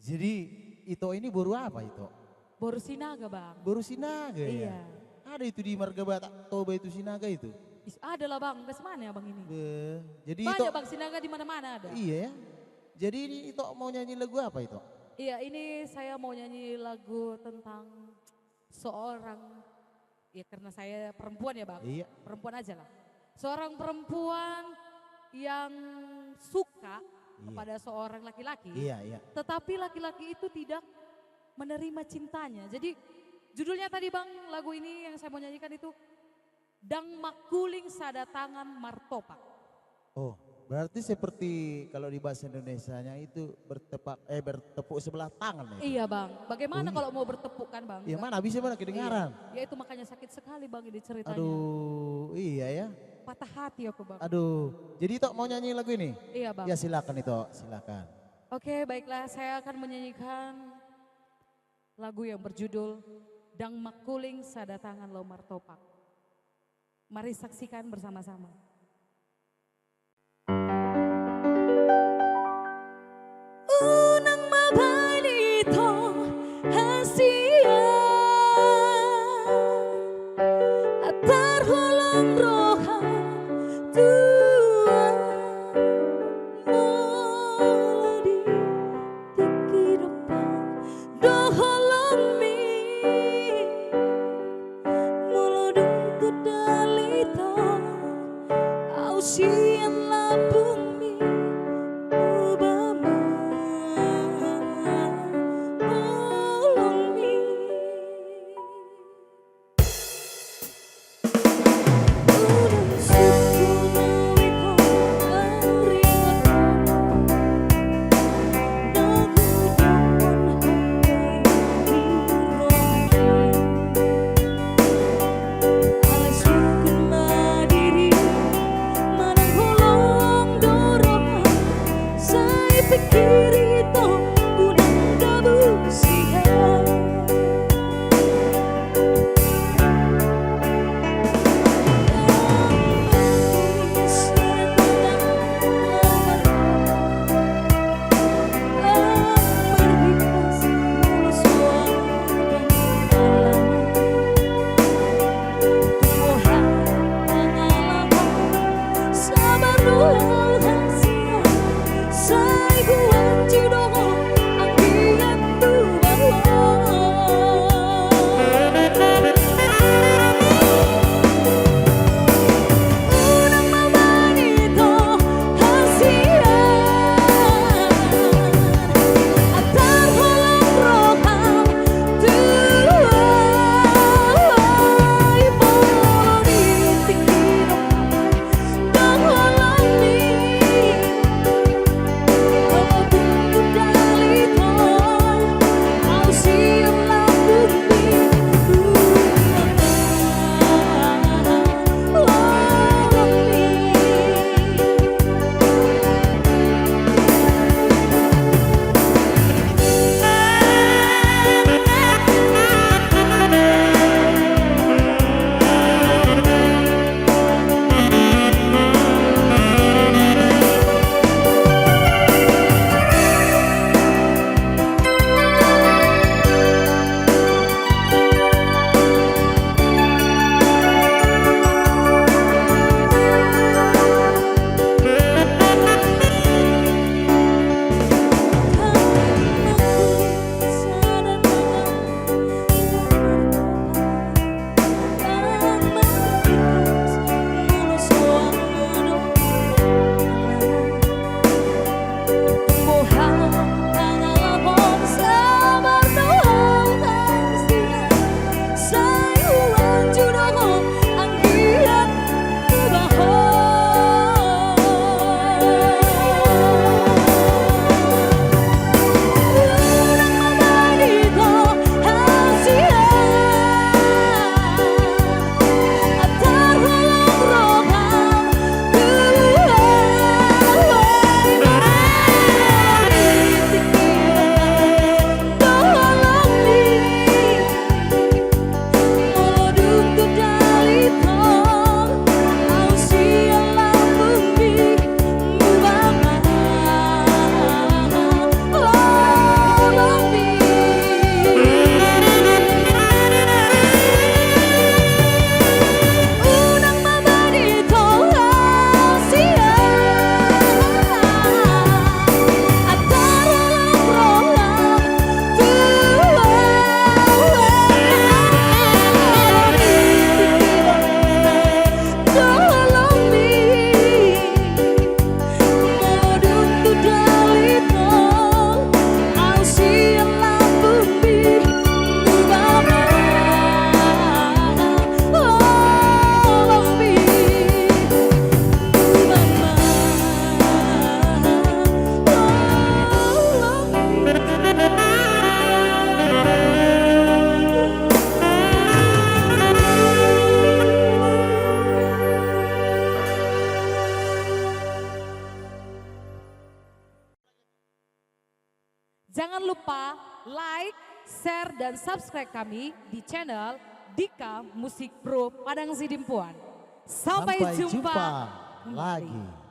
Jadi itu ini boru apa itu? Boru sinaga bang. Boru sinaga ya? Iya. Ada itu di Marga Toba itu sinaga itu? Ada lah bang, ke mana ya bang ini? Jadi itu Banyak bang sinaga di mana-mana ada. iya ya. Jadi ini itu mau nyanyi lagu apa itu? Iya ini saya mau nyanyi lagu tentang seorang, ya karena saya perempuan ya bang. Iya. Perempuan aja lah. Seorang perempuan yang suka kepada seorang laki-laki. Iya, iya. Tetapi laki-laki itu tidak menerima cintanya. Jadi judulnya tadi bang, lagu ini yang saya mau nyanyikan itu Dang Makuling Sadatangan Martopak. Oh, berarti seperti kalau di bahasa Indonesianya itu bertepuk sebelah tangan ya? Iya bang, bagaimana Oh, iya. kalau mau bertepuk kan bang? Ya mana bisa mana kedengaran? Iya. Ya itu makanya sakit sekali bang ini ceritanya. Aduh, iya ya. Patah hati aku bang. Aduh, jadi itu mau nyanyi lagu ini? Iya bang. Ya silakan itu, silakan. Oke baiklah, saya akan menyanyikan lagu yang berjudul Dang Makuling Sadatangan Lo Martopak. Mari saksikan bersama-sama. Unang mabalito hasia atar holong roha tua molodi tikirupa do holong mi molodung kedalito ausian labung mi ubama molong mi. Udang suku nawito ariwat nagudamon alay sukun madiri manang hulong dorong saya pikir itu unang gabusihan. Don't hold on me. Jangan lupa like, share, dan subscribe kami di channel Dika Musik Bro Padang Sidimpuan. Sampai jumpa lagi.